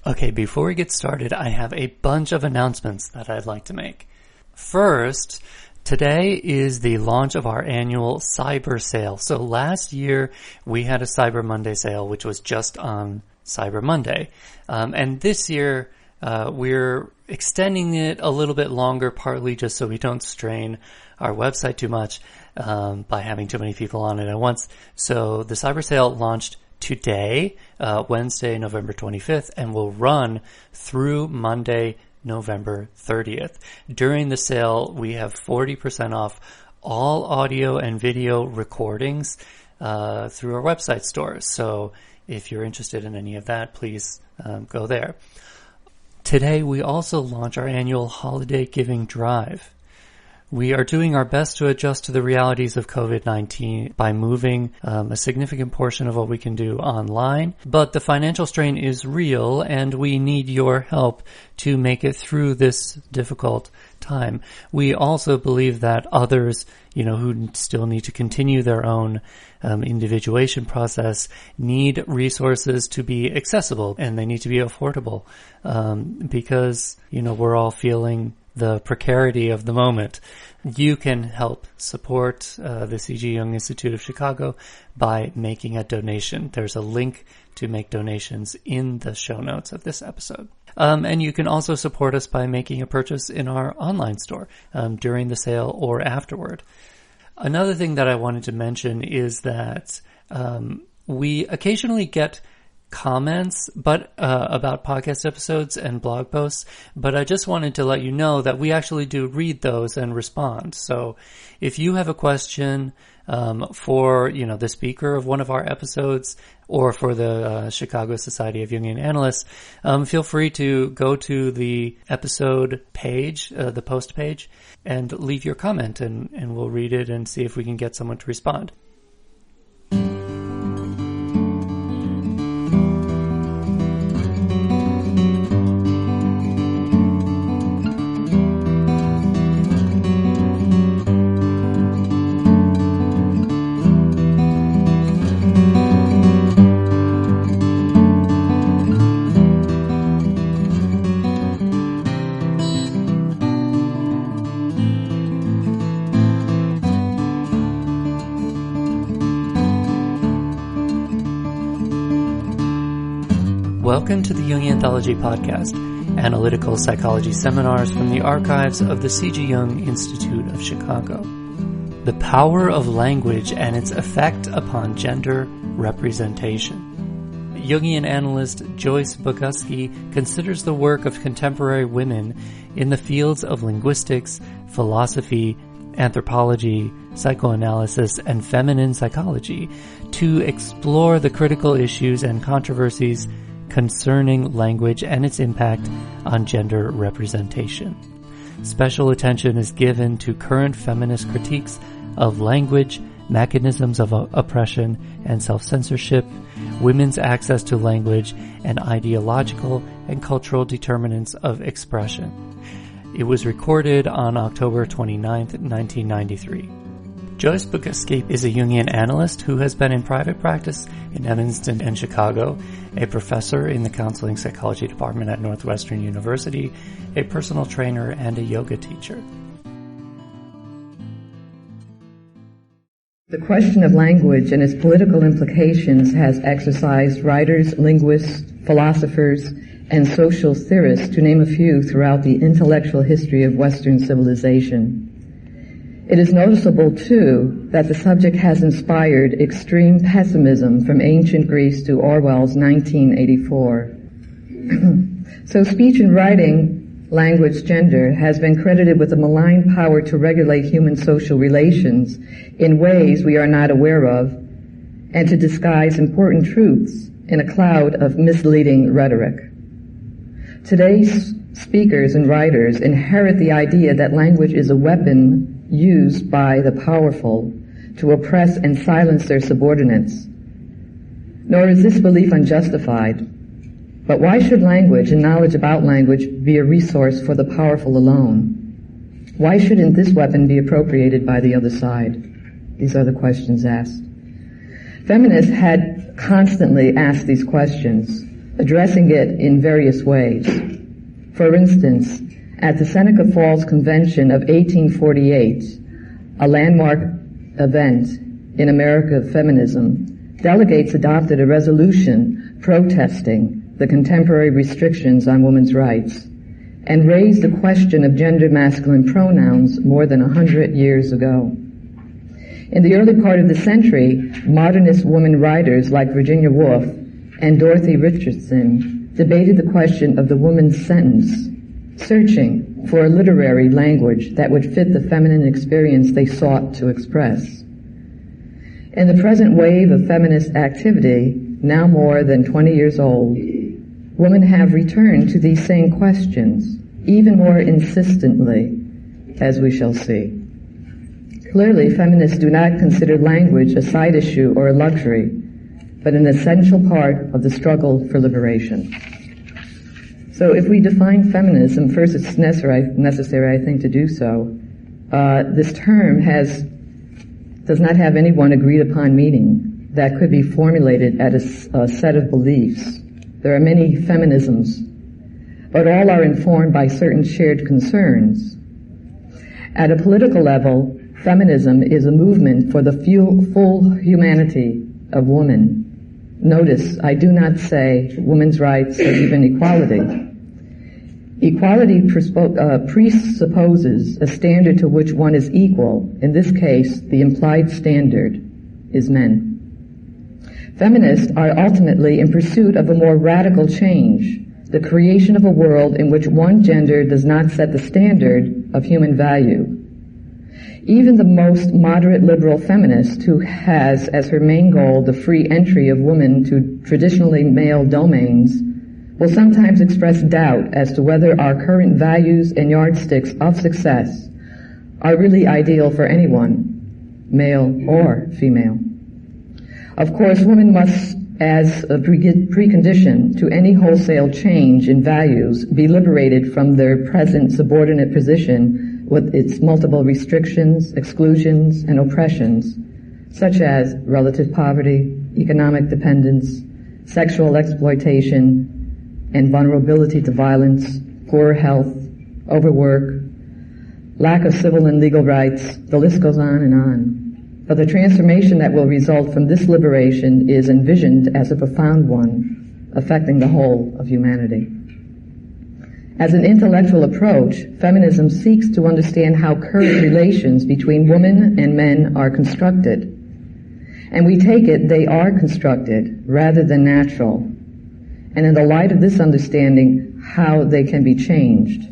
Okay, before we get started, I have a bunch of announcements that I'd like to make. First, today is the launch of our annual Cyber Sale. So last year, we had a Cyber Monday sale, which was just on Cyber Monday. And this year, we're extending it a little bit longer, partly just so we don't strain our website too much by having too many people on it at once. So the Cyber Sale launched today, Wednesday, November 25th, and will run through Monday, November 30th. During the sale, we have 40% off all audio and video recordings through our website store. So if you're interested in any of that, please go there. Today, we also launch our annual Holiday Giving Drive. We are doing our best to adjust to the realities of COVID-19 by moving a significant portion of what we can do online, but the financial strain is real and we need your help to make it through this difficult time. We also believe that others, who still need to continue their own individuation process need resources to be accessible and they need to be affordable because, we're all feeling the precarity of the moment. You can help support the C.G. Jung Institute of Chicago by making a donation. There's a link to make donations in the show notes of this episode. And you can also support us by making a purchase in our online store during the sale or afterward. Another thing that I wanted to mention is that we occasionally get comments about podcast episodes and blog posts, but I just wanted to let you know that we actually do read those and respond. So if you have a question for the speaker of one of our episodes or for the Chicago Society of Jungian Analysts, feel free to go to the episode page, the post page, and leave your comment and we'll read it and see if we can get someone to respond. Welcome to the Jungian Anthology Podcast, analytical psychology seminars from the archives of the C.G. Jung Institute of Chicago. The power of language and its effect upon gender representation. Jungian analyst Joyce Bogusky considers the work of contemporary women in the fields of linguistics, philosophy, anthropology, psychoanalysis, and feminine psychology to explore the critical issues and controversies concerning language and its impact on gender representation. Special attention is given to current feminist critiques of language, mechanisms of oppression and self-censorship, women's access to language, and ideological and cultural determinants of expression. It was recorded on October 29, 1993. Joyce Bogusky is a Jungian analyst who has been in private practice in Evanston and Chicago, a professor in the counseling psychology department at Northwestern University, a personal trainer, and a yoga teacher. The question of language and its political implications has exercised writers, linguists, philosophers, and social theorists, to name a few, throughout the intellectual history of Western civilization. It is noticeable, too, that the subject has inspired extreme pessimism from ancient Greece to Orwell's 1984. So speech and writing, language, gender, has been credited with the malign power to regulate human social relations in ways we are not aware of, and to disguise important truths in a cloud of misleading rhetoric. Today's speakers and writers inherit the idea that language is a weapon used by the powerful to oppress and silence their subordinates. Nor is this belief unjustified. But why should language and knowledge about language be a resource for the powerful alone? Why shouldn't this weapon be appropriated by the other side? These are the questions asked. Feminists had constantly asked these questions. addressing it in various ways. For instance, at the Seneca Falls Convention of 1848, a landmark event in American feminism, delegates adopted a resolution protesting the contemporary restrictions on women's rights and raised the question of gender masculine pronouns more than 100 years ago. In the early part of the century, modernist women writers like Virginia Woolf and Dorothy Richardson debated the question of the woman's sentence, searching for a literary language that would fit the feminine experience they sought to express. In the present wave of feminist activity, now more than 20 years old, women have returned to these same questions, even more insistently, as we shall see. Clearly, feminists do not consider language a side issue or a luxury, but an essential part of the struggle for liberation. So if we define feminism, first it's necessary, I think, to do so. This term does not have any one agreed upon meaning that could be formulated at a set of beliefs. There are many feminisms, but all are informed by certain shared concerns. At a political level, feminism is a movement for the full humanity of woman. Notice, I do not say women's rights or even equality. Equality presupposes a standard to which one is equal. In this case, the implied standard is men. Feminists are ultimately in pursuit of a more radical change, the creation of a world in which one gender does not set the standard of human value. Even the most moderate liberal feminist, who has as her main goal the free entry of women to traditionally male domains, will sometimes express doubt as to whether our current values and yardsticks of success are really ideal for anyone, male or female. Of course, women must, as a precondition to any wholesale change in values, be liberated from their present subordinate position with its multiple restrictions, exclusions, and oppressions, such as relative poverty, economic dependence, sexual exploitation, and vulnerability to violence, poor health, overwork, lack of civil and legal rights. The list goes on and on. But the transformation that will result from this liberation is envisioned as a profound one, affecting the whole of humanity. As an intellectual approach, feminism seeks to understand how current relations between women and men are constructed. And we take it they are constructed rather than natural. And in the light of this understanding, how they can be changed.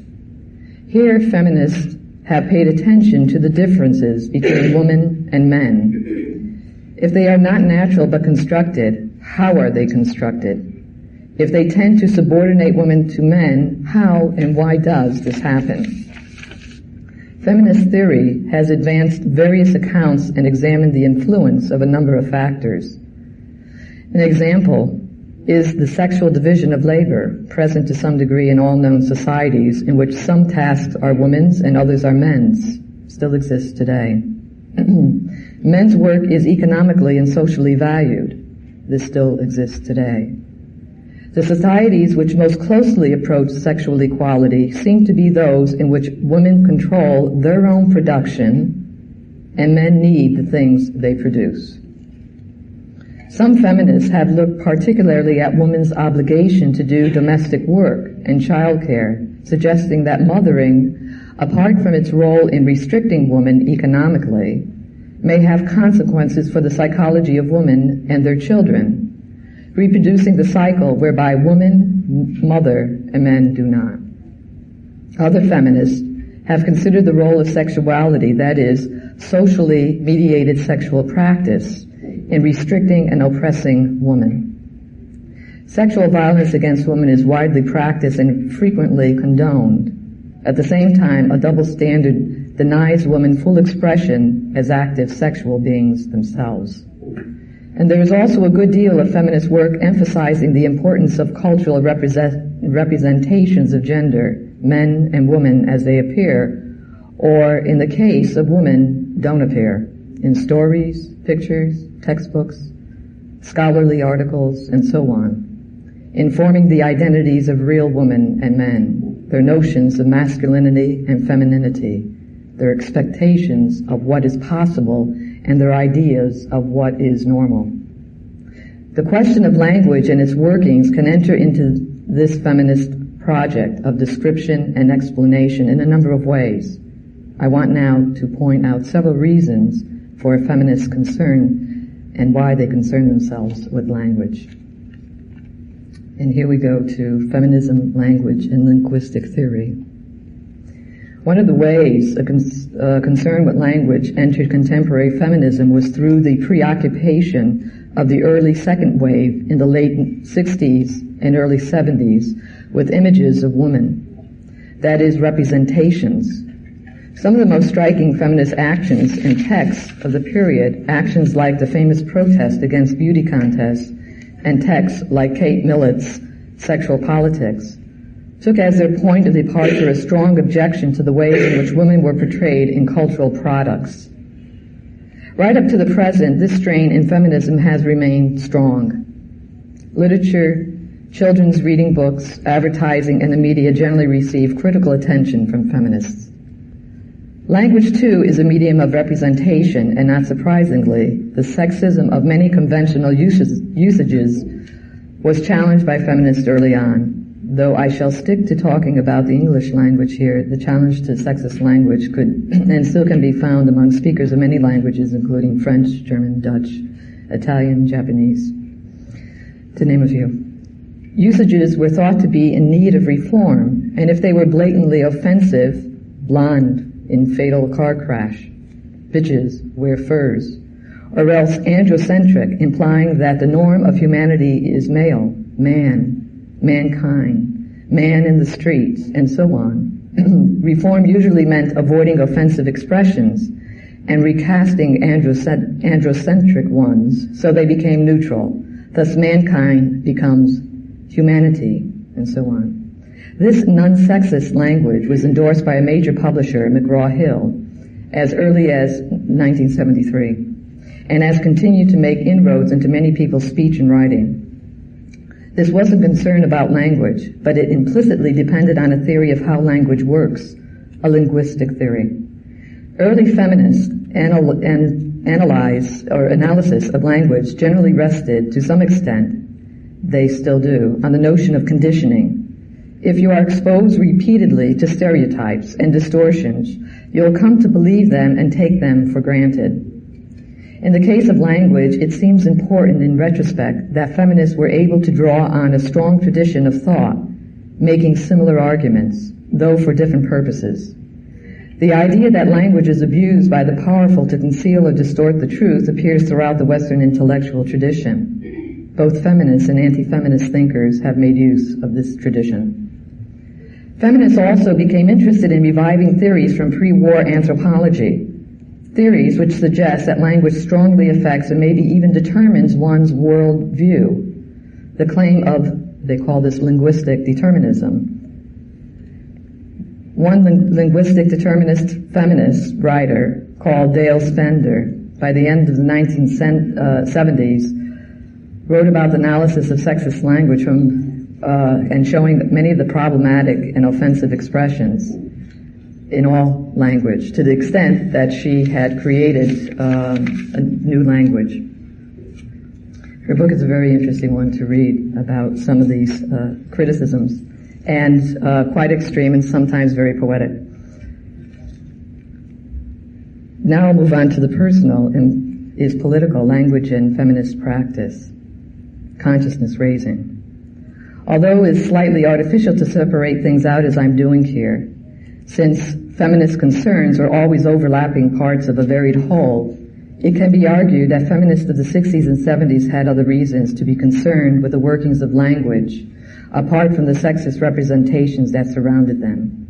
Here, feminists have paid attention to the differences between women and men. If they are not natural but constructed, how are they constructed? If they tend to subordinate women to men, how and why does this happen? Feminist theory has advanced various accounts and examined the influence of a number of factors. An example is the sexual division of labor, present to some degree in all known societies, in which some tasks are women's and others are men's, still exists today. Men's work is economically and socially valued. This still exists today. The societies which most closely approach sexual equality seem to be those in which women control their own production and men need the things they produce. Some feminists have looked particularly at women's obligation to do domestic work and childcare, suggesting that mothering, apart from its role in restricting women economically, may have consequences for the psychology of women and their children, reproducing the cycle whereby women mother and men do not. Other feminists have considered the role of sexuality, that is, socially mediated sexual practice, in restricting and oppressing women. Sexual violence against women is widely practiced and frequently condoned. At the same time, a double standard denies women full expression as active sexual beings themselves. And there is also a good deal of feminist work emphasizing the importance of cultural representations of gender, men and women as they appear, or in the case of women, don't appear, in stories, pictures, textbooks, scholarly articles, and so on. informing the identities of real women and men, their notions of masculinity and femininity, their expectations of what is possible, and their ideas of what is normal. The question of language and its workings can enter into this feminist project of description and explanation in a number of ways. I want now to point out several reasons for feminist concern and why they concern themselves with language. And here we go to feminism, language, and linguistic theory. One of the ways a concern with language entered contemporary feminism was through the preoccupation of the early second wave in the late 60s and early 70s with images of women, that is, representations. Some of the most striking feminist actions and texts of the period, actions like the famous protest against beauty contests and texts like Kate Millett's Sexual Politics, took as their point of departure a strong objection to the ways in which women were portrayed in cultural products. Right up to the present, this strain in feminism has remained strong. Literature, children's reading books, advertising, and the media generally receive critical attention from feminists. Language, too, is a medium of representation, and not surprisingly, the sexism of many conventional usages was challenged by feminists early on. Though I shall stick to talking about the English language here, the challenge to sexist language could and still can be found among speakers of many languages, including French, German, Dutch, Italian, Japanese, to name a few. Usages were thought to be in need of reform, and if they were blatantly offensive, blonde in fatal car crash, bitches wear furs, or else androcentric, implying that the norm of humanity is male, man, mankind, man in the streets, and so on. Reform usually meant avoiding offensive expressions and recasting androcentric ones so they became neutral. Thus mankind becomes humanity, and so on. This non-sexist language was endorsed by a major publisher, McGraw-Hill, as early as 1973, and has continued to make inroads into many people's speech and writing. This wasn't concern about language, but it implicitly depended on a theory of how language works, a linguistic theory. Early feminists analysis of language generally rested, to some extent, they still do, on the notion of conditioning. If you are exposed repeatedly to stereotypes and distortions, you'll come to believe them and take them for granted. In the case of language, it seems important in retrospect that feminists were able to draw on a strong tradition of thought, making similar arguments, though for different purposes. The idea that language is abused by the powerful to conceal or distort the truth appears throughout the Western intellectual tradition. Both feminists and anti-feminist thinkers have made use of this tradition. Feminists also became interested in reviving theories from pre-war anthropology, theories which suggest that language strongly affects and maybe even determines one's world view. The claim of, they call this linguistic determinism. One linguistic determinist feminist writer called Dale Spender, by the end of the 1970s, wrote about the analysis of sexist language and showing many of the problematic and offensive expressions in all language, to the extent that she had created a new language. Her book is a very interesting one to read about some of these criticisms, and quite extreme and sometimes very poetic. Now I'll move on to the personal, and is political language and feminist practice, consciousness raising. Although it's slightly artificial to separate things out as I'm doing here, since feminist concerns are always overlapping parts of a varied whole, it can be argued that feminists of the 60s and 70s had other reasons to be concerned with the workings of language, apart from the sexist representations that surrounded them.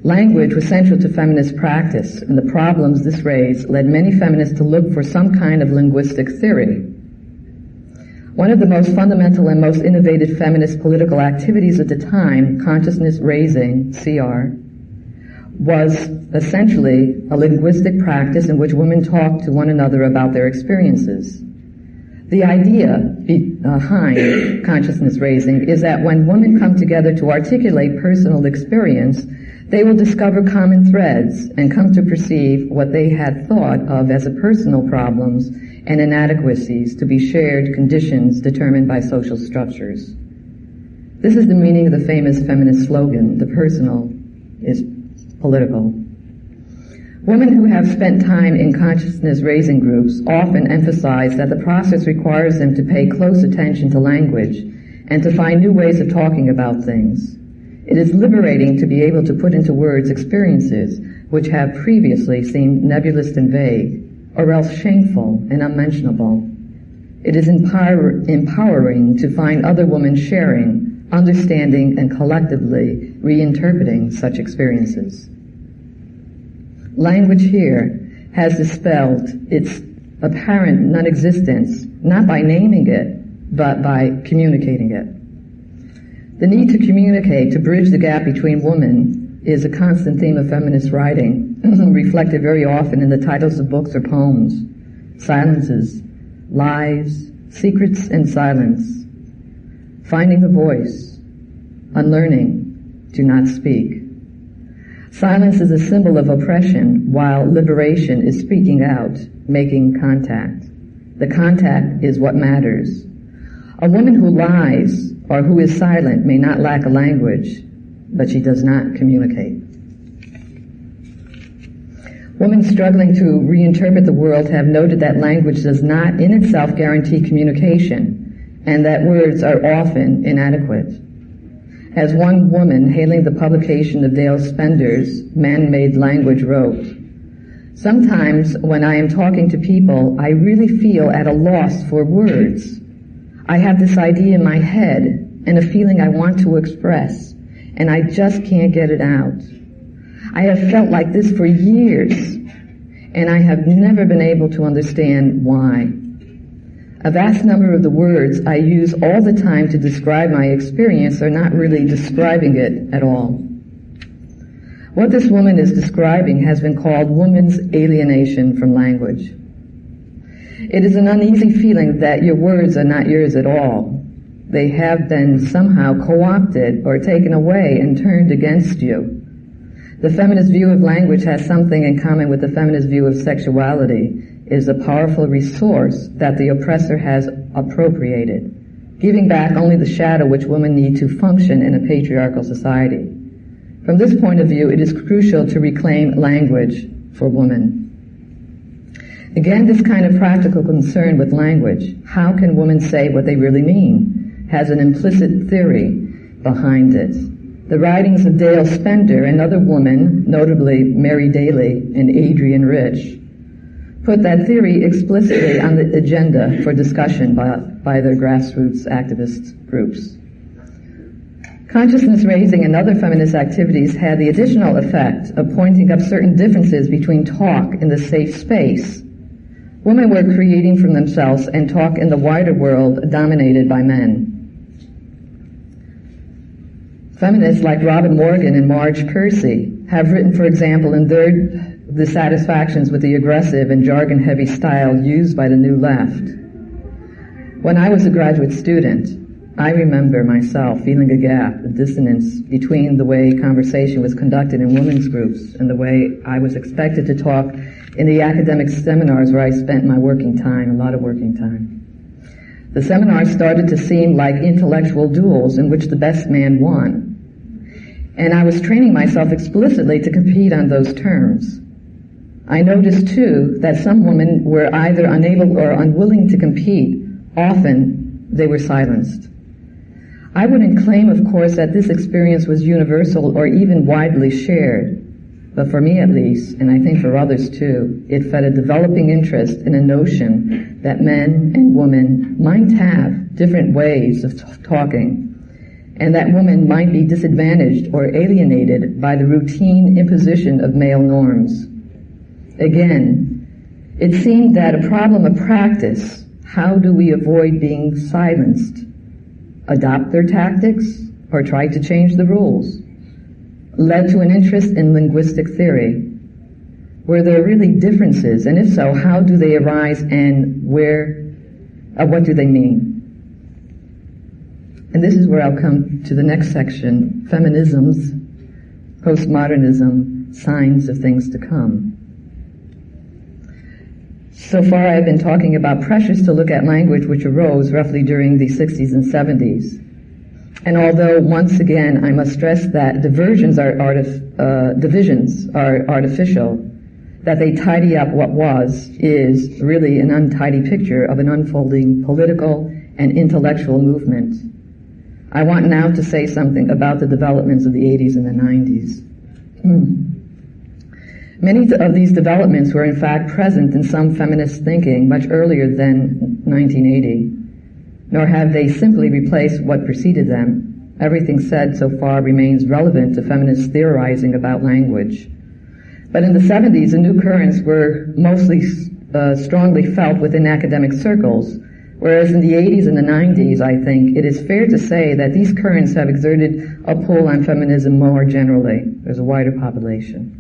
Language was central to feminist practice, and the problems this raised led many feminists to look for some kind of linguistic theory. One of the most fundamental and most innovative feminist political activities at the time, consciousness raising, CR, was essentially a linguistic practice in which women talked to one another about their experiences. The idea behind consciousness raising is that when women come together to articulate personal experience, they will discover common threads and come to perceive what they had thought of as personal problems and inadequacies to be shared conditions determined by social structures. This is the meaning of the famous feminist slogan, "The personal is political." Women who have spent time in consciousness-raising groups often emphasize that the process requires them to pay close attention to language and to find new ways of talking about things. It is liberating to be able to put into words experiences which have previously seemed nebulous and vague, or else shameful and unmentionable. It is empowering to find other women sharing, understanding, and collectively reinterpreting such experiences. Language here has dispelled its apparent non-existence, not by naming it, but by communicating it. The need to communicate, to bridge the gap between women, is a constant theme of feminist writing, reflected very often in the titles of books or poems. Silences, lies, secrets and silence. Finding the voice, unlearning, do not speak. Silence is a symbol of oppression, while liberation is speaking out, making contact. The contact is what matters. A woman who lies or who is silent may not lack a language, but she does not communicate. Women struggling to reinterpret the world have noted that language does not in itself guarantee communication, and that words are often inadequate. As one woman hailing the publication of Dale Spender's Man-Made Language wrote, "Sometimes when I am talking to people, I really feel at a loss for words. I have this idea in my head and a feeling I want to express, and I just can't get it out. I have felt like this for years, and I have never been able to understand why. A vast number of the words I use all the time to describe my experience are not really describing it at all." What this woman is describing has been called woman's alienation from language. It is an uneasy feeling that your words are not yours at all. They have been somehow co-opted or taken away and turned against you. The feminist view of language has something in common with the feminist view of sexuality. It is a powerful resource that the oppressor has appropriated, giving back only the shadow which women need to function in a patriarchal society. From this point of view, it is crucial to reclaim language for women. Again, this kind of practical concern with language, how can women say what they really mean, has an implicit theory behind it. The writings of Dale Spender and other women, notably Mary Daly and Adrienne Rich, put that theory explicitly on the agenda for discussion by their grassroots activist groups. Consciousness raising and other feminist activities had the additional effect of pointing up certain differences between talk in the safe space. Women were creating from themselves and talk in the wider world dominated by men. Feminists like Robin Morgan and Marge Kersey have written, for example, in their dissatisfactions with the aggressive and jargon-heavy style used by the New Left. When I was a graduate student, I remember myself feeling a gap, a dissonance between the way conversation was conducted in women's groups and the way I was expected to talk in the academic seminars where I spent my working time, a lot of working time. The seminars started to seem like intellectual duels in which the best man won. And I was training myself explicitly to compete on those terms. I noticed, too, that some women were either unable or unwilling to compete. Often, they were silenced. I wouldn't claim, of course, that this experience was universal or even widely shared. But for me, at least, and I think for others, too, it fed a developing interest in a notion that men and women might have different ways of talking, and that women might be disadvantaged or alienated by the routine imposition of male norms. Again, it seemed that a problem of practice, how do we avoid being silenced? Adopt their tactics or try to change the rules? Led to an interest in linguistic theory. Were there really differences? And if so, how do they arise and where what do they mean? And this is where I'll come to the next section, feminisms, postmodernism, signs of things to come. So far I've been talking about pressures to look at language which arose roughly during the 60s and 70s. And although, once again, I must stress that divisions are artificial, that they tidy up what is really an untidy picture of an unfolding political and intellectual movement. I want now to say something about the developments of the 80s and the 90s. Many of these developments were in fact present in some feminist thinking much earlier than 1980, nor have they simply replaced what preceded them. Everything said so far remains relevant to feminist theorizing about language. But in the 70s, the new currents were mostly strongly felt within academic circles, whereas in the 80s and the 90s, I think, it is fair to say that these currents have exerted a pull on feminism more generally. There's a wider population.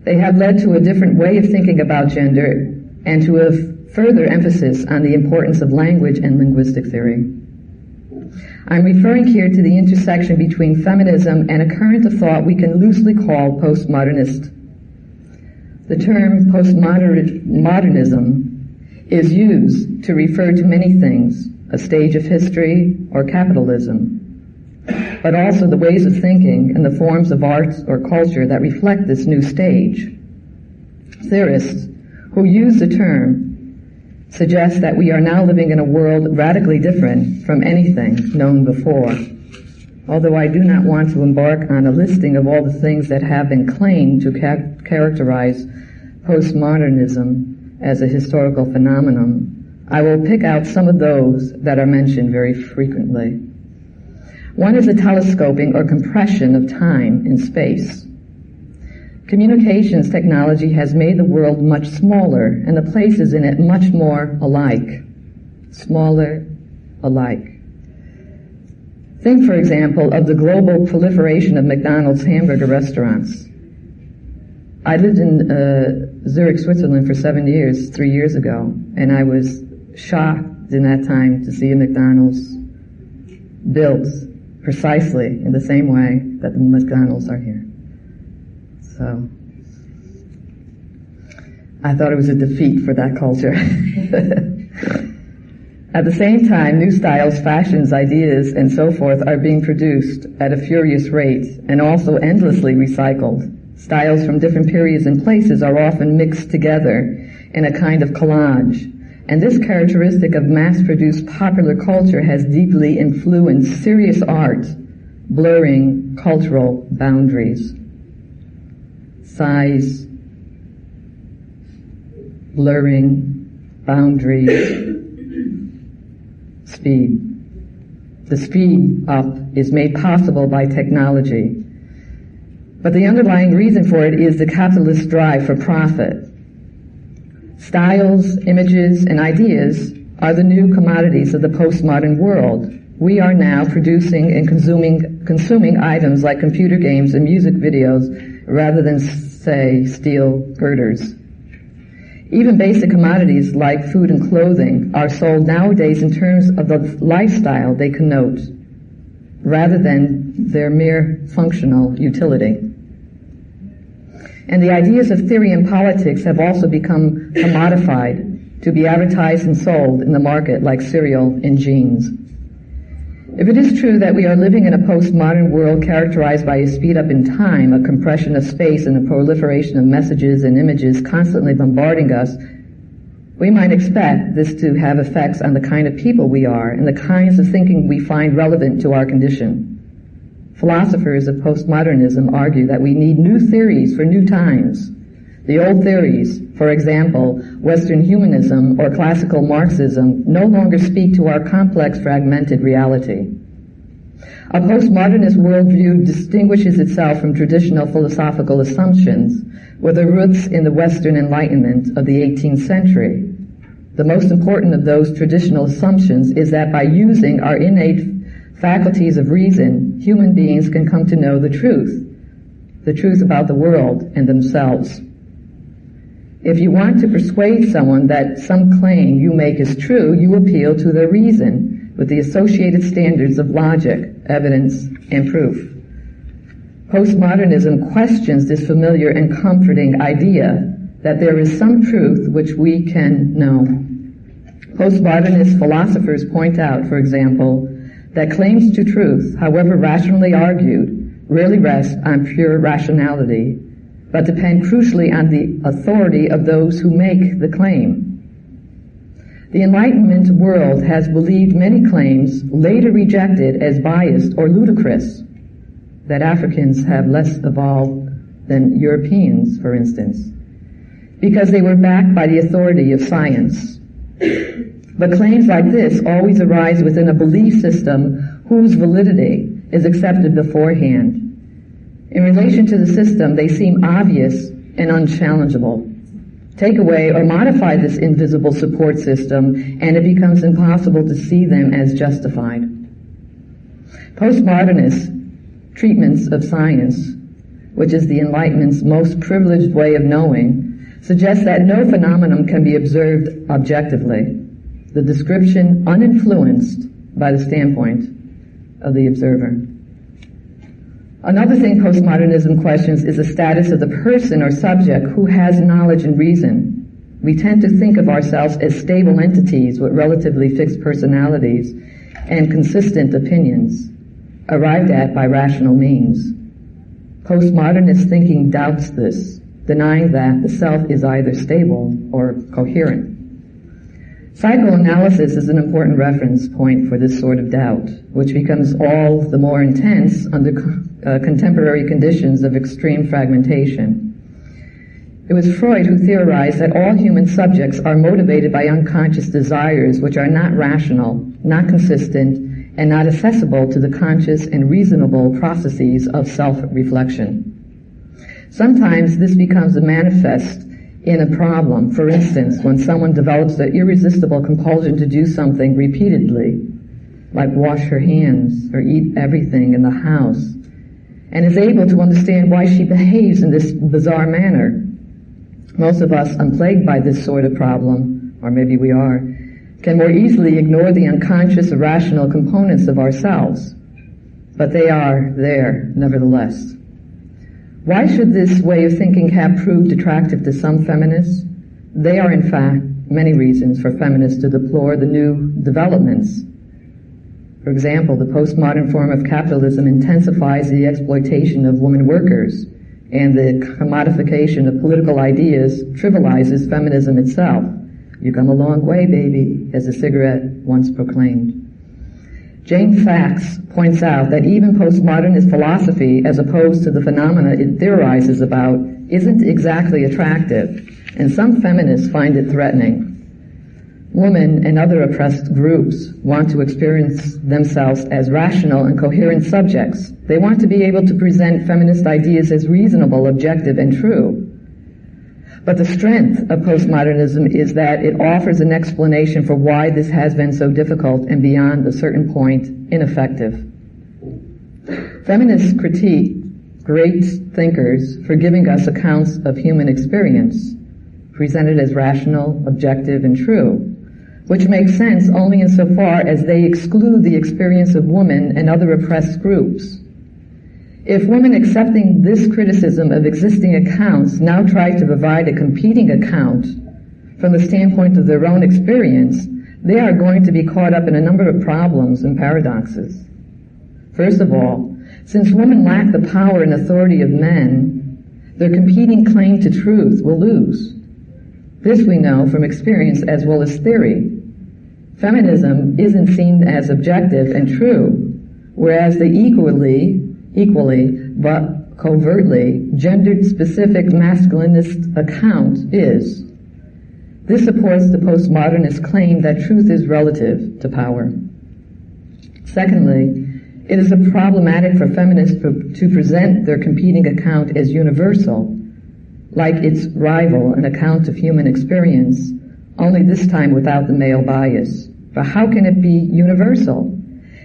They have led to a different way of thinking about gender and to a further emphasis on the importance of language and linguistic theory. I'm referring here to the intersection between feminism and a current of thought we can loosely call postmodernist. The term postmodernism is used to refer to many things, a stage of history or capitalism, but also the ways of thinking and the forms of art or culture that reflect this new stage. Theorists who use the term suggest that we are now living in a world radically different from anything known before. Although I do not want to embark on a listing of all the things that have been claimed to characterize postmodernism as a historical phenomenon, I will pick out some of those that are mentioned very frequently. One is the telescoping or compression of time and space. Communications technology has made the world much smaller and the places in it much more alike. Smaller, alike. Think, for example, of the global proliferation of McDonald's hamburger restaurants. I lived in Zurich, Switzerland for 7 years, 3 years ago, and I was shocked in that time to see a McDonald's built precisely in the same way that the McDonald's are here. So, I thought it was a defeat for that culture. At the same time, new styles, fashions, ideas, and so forth are being produced at a furious rate and also endlessly recycled. Styles from different periods and places are often mixed together in a kind of collage. And this characteristic of mass-produced popular culture has deeply influenced serious art, blurring cultural boundaries. Size, blurring, boundaries, speed. The speed up is made possible by technology. But the underlying reason for it is the capitalist drive for profit. Styles, images, and ideas are the new commodities of the postmodern world. We are now producing and consuming items like computer games and music videos rather than, say, steel girders. Even basic commodities like food and clothing are sold nowadays in terms of the lifestyle they connote, rather than their mere functional utility. And the ideas of theory and politics have also become commodified to be advertised and sold in the market like cereal and jeans. If it is true that we are living in a postmodern world characterized by a speed up in time, a compression of space, and a proliferation of messages and images constantly bombarding us, we might expect this to have effects on the kind of people we are and the kinds of thinking we find relevant to our condition. Philosophers of postmodernism argue that we need new theories for new times. The old theories, for example, Western humanism or classical Marxism, no longer speak to our complex, fragmented reality. A postmodernist worldview distinguishes itself from traditional philosophical assumptions with their roots in the Western Enlightenment of the 18th century. The most important of those traditional assumptions is that by using our innate faculties of reason, human beings can come to know the truth about the world and themselves. If you want to persuade someone that some claim you make is true, you appeal to their reason with the associated standards of logic, evidence, and proof. Postmodernism questions this familiar and comforting idea that there is some truth which we can know. Postmodernist philosophers point out, for example, that claims to truth, however rationally argued, rarely rest on pure rationality, but depend crucially on the authority of those who make the claim. The Enlightenment world has believed many claims later rejected as biased or ludicrous, that Africans have less evolved than Europeans, for instance, because they were backed by the authority of science. But claims like this always arise within a belief system whose validity is accepted beforehand. In relation to the system, they seem obvious and unchallengeable. Take away or modify this invisible support system, and it becomes impossible to see them as justified. Postmodernist treatments of science, which is the Enlightenment's most privileged way of knowing, suggest that no phenomenon can be observed objectively, the description uninfluenced by the standpoint of the observer. Another thing postmodernism questions is the status of the person or subject who has knowledge and reason. We tend to think of ourselves as stable entities with relatively fixed personalities and consistent opinions, arrived at by rational means. Postmodernist thinking doubts this, denying that the self is either stable or coherent. Psychoanalysis is an important reference point for this sort of doubt, which becomes all the more intense under contemporary conditions of extreme fragmentation. It was Freud who theorized that all human subjects are motivated by unconscious desires which are not rational, not consistent, and not accessible to the conscious and reasonable processes of self-reflection. Sometimes this becomes a manifest in a problem. For instance, when someone develops the irresistible compulsion to do something repeatedly, like wash her hands or eat everything in the house, and is able to understand why she behaves in this bizarre manner. Most of us, unplagued by this sort of problem, or maybe we are, can more easily ignore the unconscious, irrational components of ourselves. But they are there, nevertheless. Why should this way of thinking have proved attractive to some feminists? There are, in fact, many reasons for feminists to deplore the new developments. For example, the postmodern form of capitalism intensifies the exploitation of women workers, and the commodification of political ideas trivializes feminism itself. You come a long way, baby, as a cigarette once proclaimed. Jane Sachs points out that even postmodernist philosophy, as opposed to the phenomena it theorizes about, isn't exactly attractive, and some feminists find it threatening. Women and other oppressed groups want to experience themselves as rational and coherent subjects. They want to be able to present feminist ideas as reasonable, objective, and true. But the strength of postmodernism is that it offers an explanation for why this has been so difficult and beyond a certain point ineffective. Feminists critique great thinkers for giving us accounts of human experience, presented as rational, objective, and true, which makes sense only insofar as they exclude the experience of women and other oppressed groups. If women accepting this criticism of existing accounts now try to provide a competing account from the standpoint of their own experience, they are going to be caught up in a number of problems and paradoxes. First of all, since women lack the power and authority of men, their competing claim to truth will lose. This we know from experience as well as theory. Feminism isn't seen as objective and true, whereas the equally but covertly gendered-specific masculinist account is. This supports the postmodernist claim that truth is relative to power. Secondly, it is problematic for feminists to present their competing account as universal, like its rival, an account of human experience, only this time without the male bias. But how can it be universal?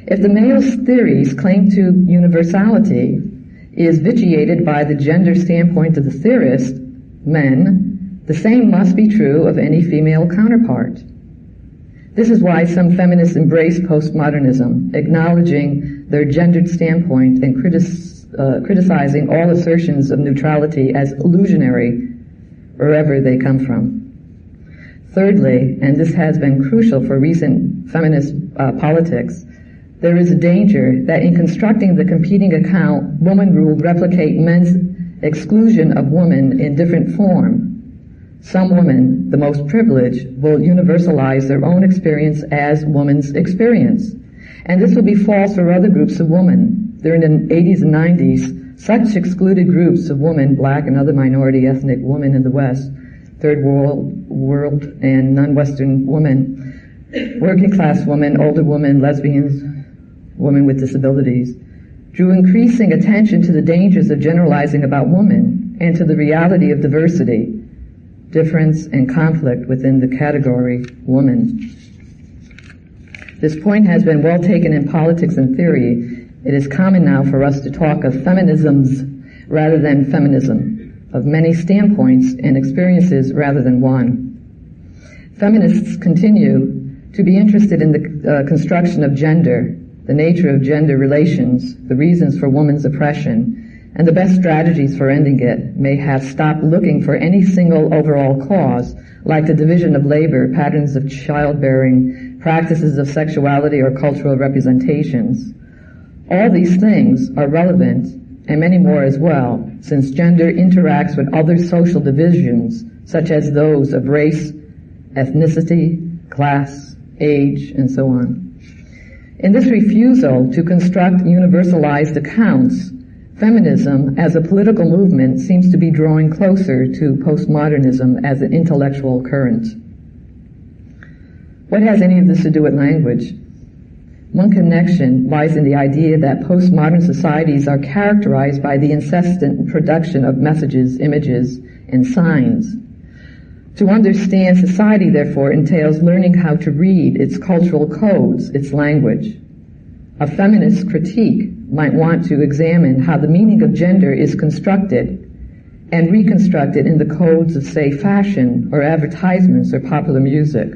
If the male's theories claim to universality is vitiated by the gender standpoint of the theorist, men, The same must be true of any female counterpart. This is why some feminists embrace postmodernism, acknowledging their gendered standpoint and criticizing all assertions of neutrality as illusionary wherever they come from. Thirdly, and this has been crucial for recent feminist politics, there is a danger that in constructing the competing account, woman rule replicate men's exclusion of women in different form. Some women, the most privileged, will universalize their own experience as woman's experience. And this will be false for other groups of women. During the 80s and 90s, such excluded groups of women, black and other minority ethnic women in the West, third world and non-Western women, working class women, older women, lesbians, women with disabilities, drew increasing attention to the dangers of generalizing about women and to the reality of diversity, difference, and conflict within the category woman. This point has been well taken in politics and theory. It is common now for us to talk of feminisms rather than feminism, of many standpoints and experiences rather than one. Feminists continue to be interested in the construction of gender, the nature of gender relations, the reasons for woman's oppression, and the best strategies for ending it, may have stopped looking for any single overall cause, like the division of labor, patterns of childbearing, practices of sexuality, or cultural representations. All these things are relevant, and many more as well, since gender interacts with other social divisions, such as those of race, ethnicity, class, age, and so on. In this refusal to construct universalized accounts, feminism as a political movement seems to be drawing closer to postmodernism as an intellectual current. What has any of this to do with language? One connection lies in the idea that postmodern societies are characterized by the incessant production of messages, images, and signs. To understand society, therefore, entails learning how to read its cultural codes, its language. A feminist critique might want to examine how the meaning of gender is constructed and reconstructed in the codes of, say, fashion or advertisements or popular music.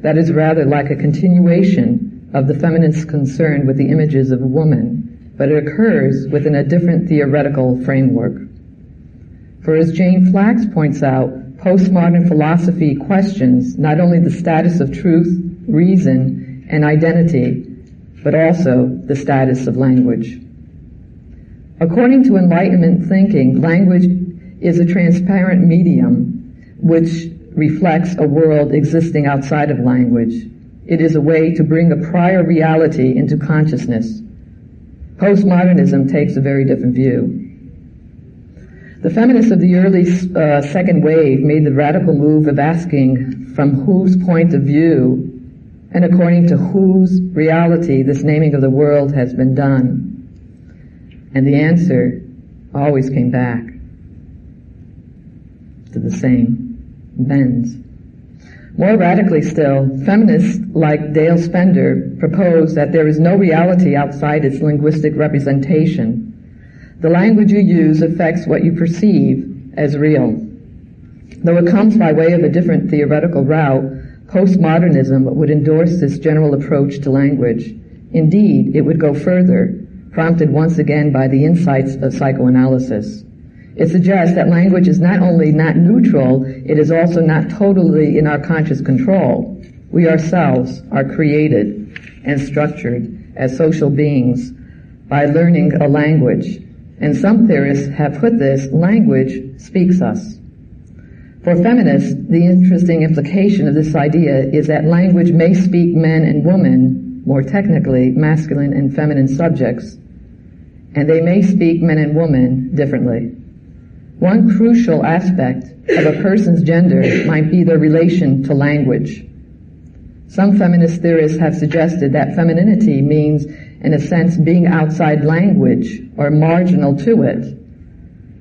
That is rather like a continuation of the feminist concern with the images of a woman, but it occurs within a different theoretical framework. For as Jane Flax points out, postmodern philosophy questions not only the status of truth, reason, and identity, but also the status of language. According to Enlightenment thinking, language is a transparent medium which reflects a world existing outside of language. It is a way to bring a prior reality into consciousness. Postmodernism takes a very different view. The feminists of the early second wave made the radical move of asking from whose point of view and according to whose reality this naming of the world has been done. And the answer always came back to the same, men's. More radically still, feminists like Dale Spender propose that there is no reality outside its linguistic representation. The language you use affects what you perceive as real. Though it comes by way of a different theoretical route, postmodernism would endorse this general approach to language. Indeed, it would go further, prompted once again by the insights of psychoanalysis. It suggests that language is not only not neutral, it is also not totally in our conscious control. We ourselves are created and structured as social beings by learning a language. And some theorists have put this, language speaks us. For feminists, the interesting implication of this idea is that language may speak men and women, more technically, masculine and feminine subjects, and they may speak men and women differently. One crucial aspect of a person's gender might be their relation to language. Some feminist theorists have suggested that femininity means, in a sense, being outside language or marginal to it.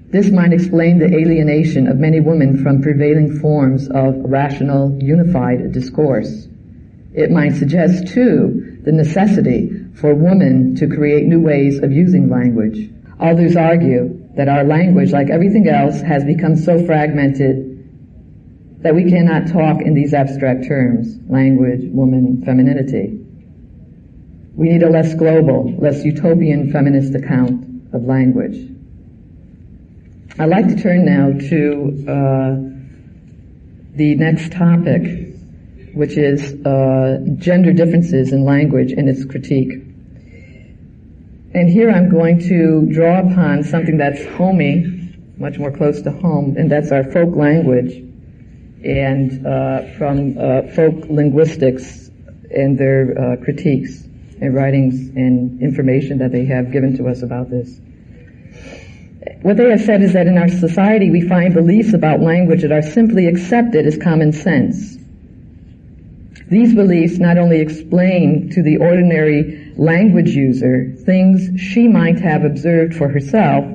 This might explain the alienation of many women from prevailing forms of rational, unified discourse. It might suggest, too, the necessity for women to create new ways of using language. Others argue that our language, like everything else, has become so fragmented that we cannot talk in these abstract terms: language, woman, femininity. We need a less global, less utopian feminist account of language. I'd like to turn now to the next topic, which is gender differences in language and its critique. And here I'm going to draw upon something that's homey, much more close to home, and that's our folk language, and from folk linguistics and their critiques and writings and information that they have given to us about this. What they have said is that in our society we find beliefs about language that are simply accepted as common sense. These beliefs not only explain to the ordinary language user things she might have observed for herself,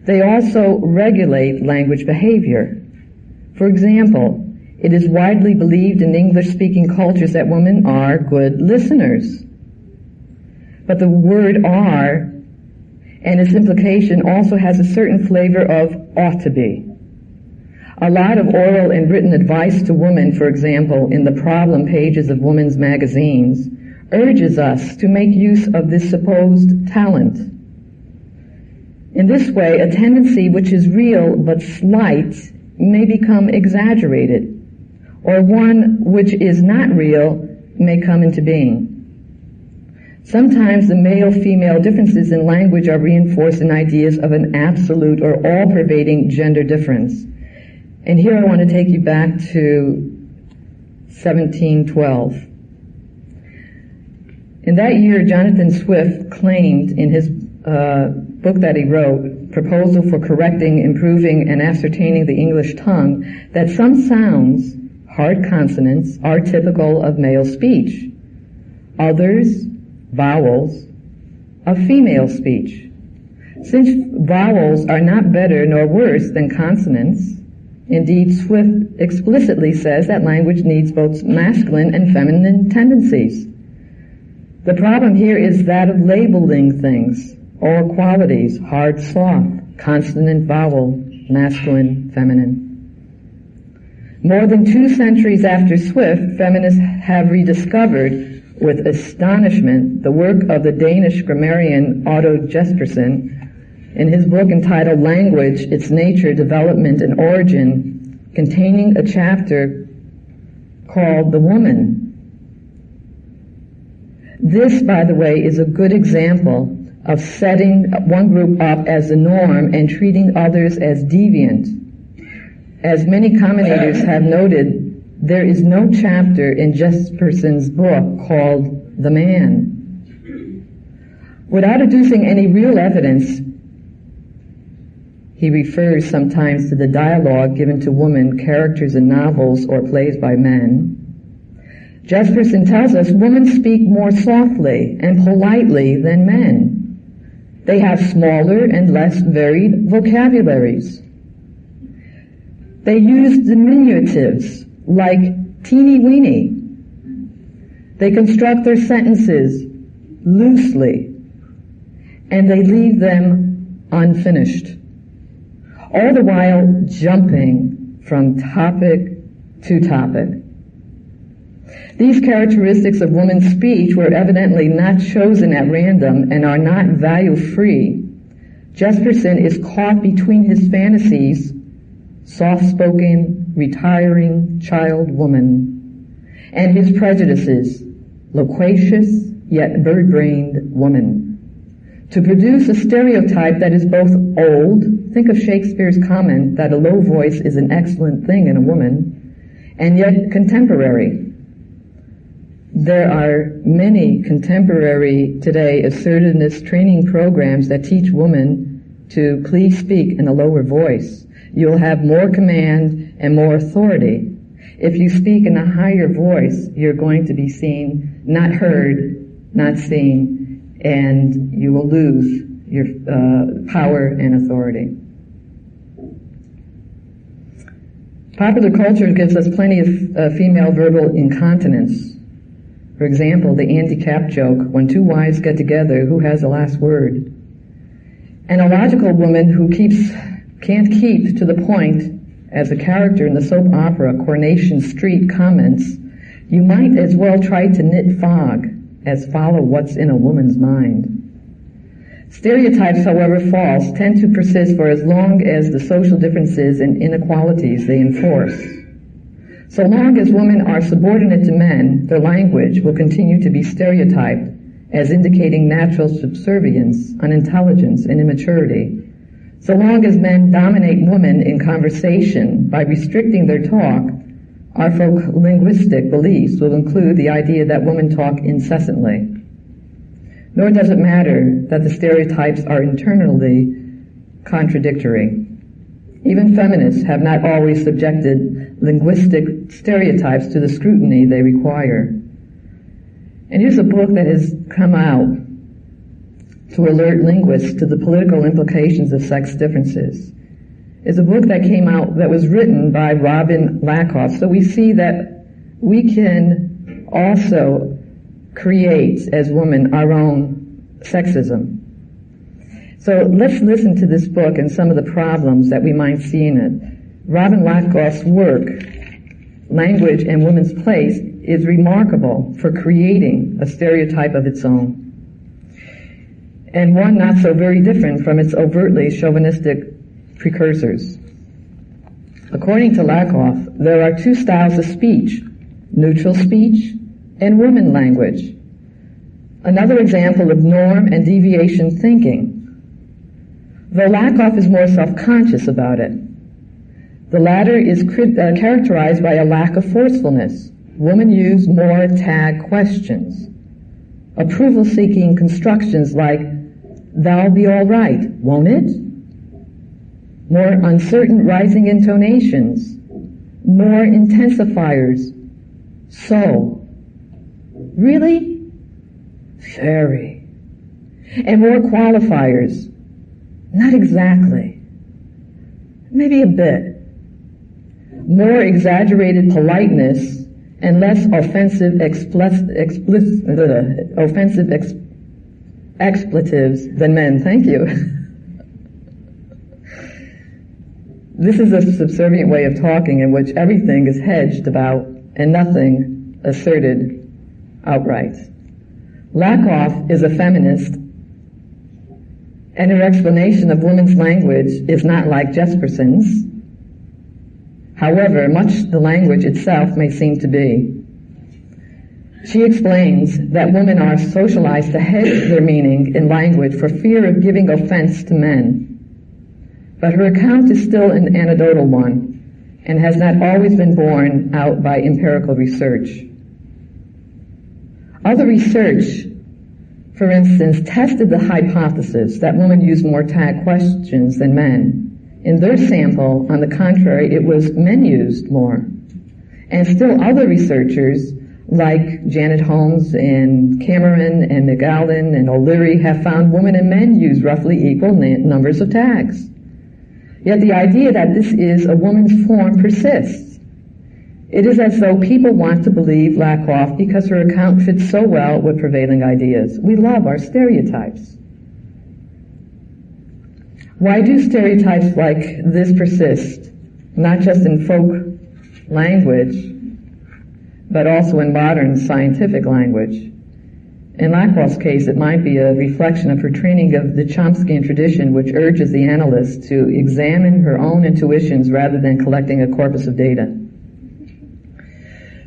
they also regulate language behavior. For example, it is widely believed in English-speaking cultures that women are good listeners. But the word "are" and its implication also has a certain flavor of ought to be. A lot of oral and written advice to women, for example, in the problem pages of women's magazines, urges us to make use of this supposed talent. In this way, a tendency which is real but slight may become exaggerated, or one which is not real may come into being. Sometimes the male-female differences in language are reinforced in ideas of an absolute or all-pervading gender difference. And here I want to take you back to 1712. In that year, Jonathan Swift claimed in his book that he wrote, Proposal for Correcting, Improving, and Ascertaining the English Tongue, that some sounds, hard consonants, are typical of male speech. Others, vowels, of female speech. Since vowels are not better nor worse than consonants, indeed Swift explicitly says that language needs both masculine and feminine tendencies. The problem here is that of labeling things, or qualities, hard, soft, consonant, vowel, masculine, feminine. More than 2 centuries after Swift, feminists have rediscovered with astonishment the work of the Danish grammarian Otto Jespersen in his book entitled Language, Its Nature, Development, and Origin, containing a chapter called The Woman. This, by the way, is a good example of setting one group up as the norm and treating others as deviant. As many commentators have noted, there is no chapter in Jespersen's book called The Man. Without adducing any real evidence, he refers sometimes to the dialogue given to women, characters in novels or plays by men. Jespersen tells us women speak more softly and politely than men. They have smaller and less varied vocabularies. They use diminutives like teeny-weeny. They construct their sentences loosely, and they leave them unfinished, all the while jumping from topic to topic. These characteristics of women's speech were evidently not chosen at random and are not value-free. Jespersen is caught between his fantasies, soft-spoken, retiring child woman, and his prejudices, loquacious yet bird-brained woman. To produce a stereotype that is both old, think of Shakespeare's comment that a low voice is an excellent thing in a woman, and yet contemporary. There are many contemporary today assertiveness training programs that teach women to please speak in a lower voice. You'll have more command and more authority. If you speak in a higher voice, you're going to be seen, not heard, not seen, and you will lose your power and authority. Popular culture gives us plenty of female verbal incontinence. For example, the handicap joke, when 2 wives get together, who has the last word? And a logical woman who can't keep to the point as a character in the soap opera Coronation Street comments, "You might as well try to knit fog as follow what's in a woman's mind." Stereotypes, however false, tend to persist for as long as the social differences and inequalities they enforce. So long as women are subordinate to men, their language will continue to be stereotyped as indicating natural subservience, unintelligence, and immaturity. So long as men dominate women in conversation by restricting their talk, our folk linguistic beliefs will include the idea that women talk incessantly. Nor does it matter that the stereotypes are internally contradictory. Even feminists have not always subjected linguistic stereotypes to the scrutiny they require. And here's a book that has come out to alert linguists to the political implications of sex differences. It's a book that came out that was written by Robin Lakoff. So we see that we can also create, as women, our own sexism. So let's listen to this book and some of the problems that we might see in it. Robin Lakoff's work, Language and Women's Place, is remarkable for creating a stereotype of its own, and one not so very different from its overtly chauvinistic precursors. According to Lakoff, there are two styles of speech: neutral speech and woman language. Another example of norm and deviation thinking, though Lakoff is more self-conscious about it. The latter is characterized by a lack of forcefulness. Women use more tag questions, approval-seeking constructions like, "That'll be all right, won't it?" More uncertain rising intonations, more intensifiers. "So, really? Very." And more qualifiers. "Not exactly. Maybe a bit." More exaggerated politeness and less offensive expletives than men. Thank you. This is a subservient way of talking in which everything is hedged about and nothing asserted outright. Lakoff is a feminist, and her explanation of women's language is not like Jesperson's. However much the language itself may seem to be. She explains that women are socialized to hedge their meaning in language for fear of giving offense to men. But her account is still an anecdotal one and has not always been borne out by empirical research. Other research, for instance, tested the hypothesis that women use more tag questions than men. In their sample, on the contrary, it was men used more. And still other researchers, like Janet Holmes and Cameron and McAllen and O'Leary, have found women and men use roughly equal numbers of tags. Yet the idea that this is a woman's form persists. It is as though people want to believe Lakoff because her account fits so well with prevailing ideas. We love our stereotypes. Why do stereotypes like this persist, not just in folk language, but also in modern scientific language? In Lakoff's case, it might be a reflection of her training of the Chomskyan tradition, which urges the analyst to examine her own intuitions rather than collecting a corpus of data.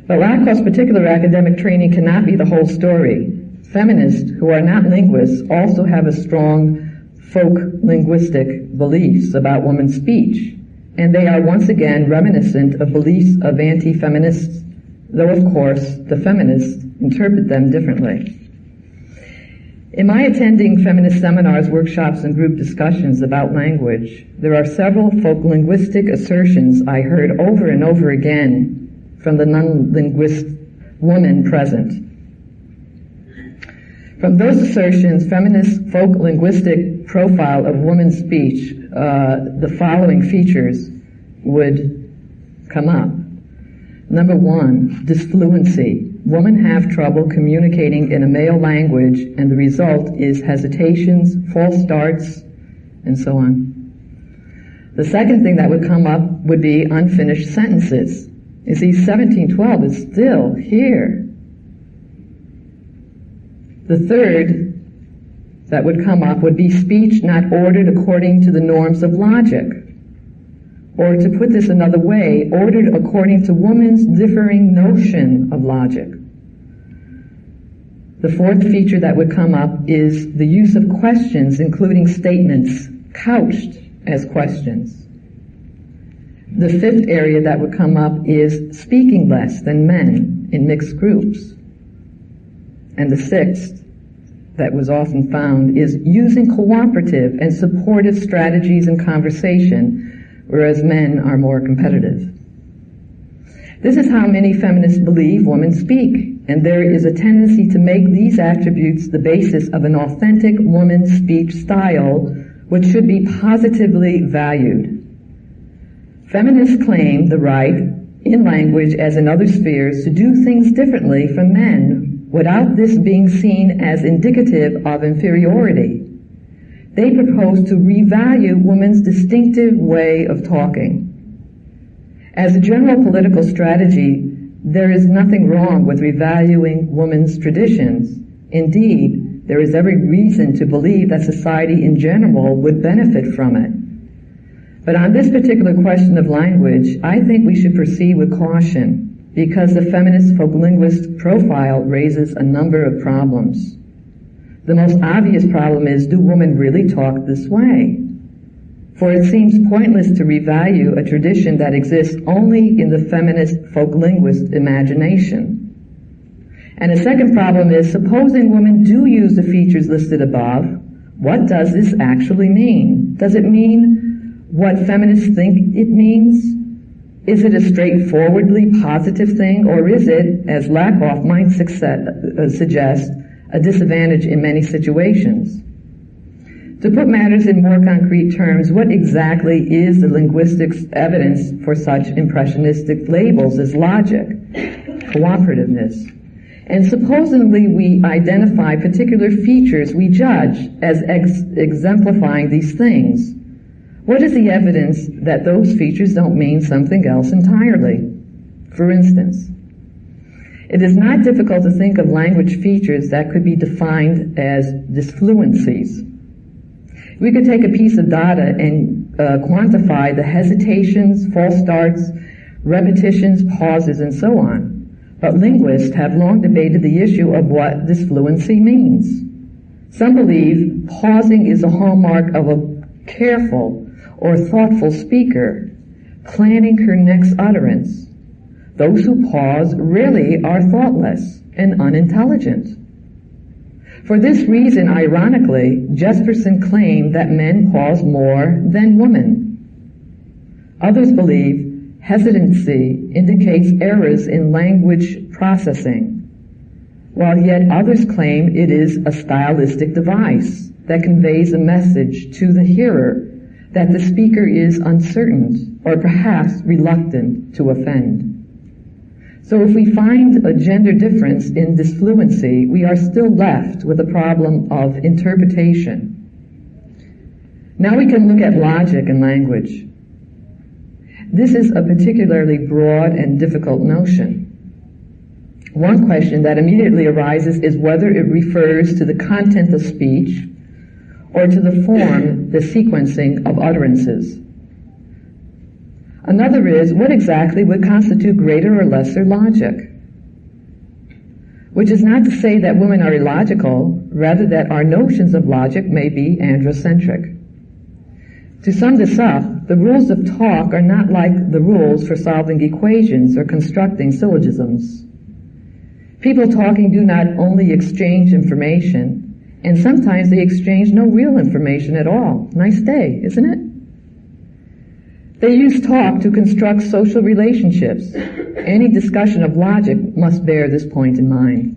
But Lakoff's particular academic training cannot be the whole story. Feminists who are not linguists also have a strong folk linguistic beliefs about women's speech, and they are once again reminiscent of beliefs of anti-feminists, though of course the feminists interpret them differently. In my attending feminist seminars, workshops, and group discussions about language, there are several folk linguistic assertions I heard over and over again from the non-linguist woman present. From those assertions, feminist folk linguistic profile of women's speech, the following features would come up. Number one, disfluency. Women have trouble communicating in a male language, and the result is hesitations, false starts, and so on. The second thing that would come up would be unfinished sentences. You see, 1712 is still here. The third that would come up would be speech not ordered according to the norms of logic. Or to put this another way, ordered according to woman's differing notion of logic. The fourth feature that would come up is the use of questions, including statements couched as questions. The fifth area that would come up is speaking less than men in mixed groups. And the sixth that was often found is using cooperative and supportive strategies in conversation, whereas men are more competitive. This is how many feminists believe women speak, and there is a tendency to make these attributes the basis of an authentic woman's speech style, which should be positively valued. Feminists claim the right, in language as in other spheres, to do things differently from men without this being seen as indicative of inferiority. They propose to revalue women's distinctive way of talking. As a general political strategy, there is nothing wrong with revaluing women's traditions. Indeed, there is every reason to believe that society in general would benefit from it. But on this particular question of language, I think we should proceed with caution, because the feminist folk linguist profile raises a number of problems. The most obvious problem is, do women really talk this way? For it seems pointless to revalue a tradition that exists only in the feminist folk linguist imagination. And a second problem is, supposing women do use the features listed above, what does this actually mean? Does it mean what feminists think it means? Is it a straightforwardly positive thing, or is it, as Lakoff might suggest, a disadvantage in many situations? To put matters in more concrete terms, what exactly is the linguistics evidence for such impressionistic labels as logic, cooperativeness? And supposedly we identify particular features we judge as exemplifying these things. What is the evidence that those features don't mean something else entirely? For instance, it is not difficult to think of language features that could be defined as disfluencies. We could take a piece of data and quantify the hesitations, false starts, repetitions, pauses, and so on. But linguists have long debated the issue of what disfluency means. Some believe pausing is a hallmark of a careful or thoughtful speaker, planning her next utterance. Those who pause rarely are thoughtless and unintelligent. For this reason, ironically, Jesperson claimed that men pause more than women. Others believe hesitancy indicates errors in language processing, while yet others claim it is a stylistic device that conveys a message to the hearer that the speaker is uncertain or perhaps reluctant to offend. So if we find a gender difference in disfluency, we are still left with a problem of interpretation. Now we can look at logic and language. This is a particularly broad and difficult notion. One question that immediately arises is whether it refers to the content of speech or to the form, the sequencing of utterances. Another is, what exactly would constitute greater or lesser logic? Which is not to say that women are illogical, rather that our notions of logic may be androcentric. To sum this up, the rules of talk are not like the rules for solving equations or constructing syllogisms. People talking do not only exchange information, and sometimes they exchange no real information at all. Nice day, isn't it? They use talk to construct social relationships. Any discussion of logic must bear this point in mind.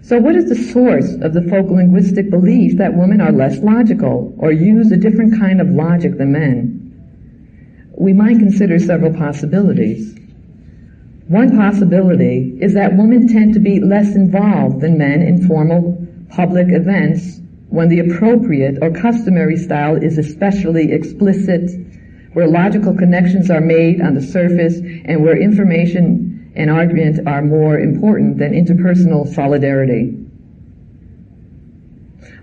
So what is the source of the folk linguistic belief that women are less logical or use a different kind of logic than men? We might consider several possibilities. One possibility is that women tend to be less involved than men in formal public events when the appropriate or customary style is especially explicit, where logical connections are made on the surface, and where information and argument are more important than interpersonal solidarity.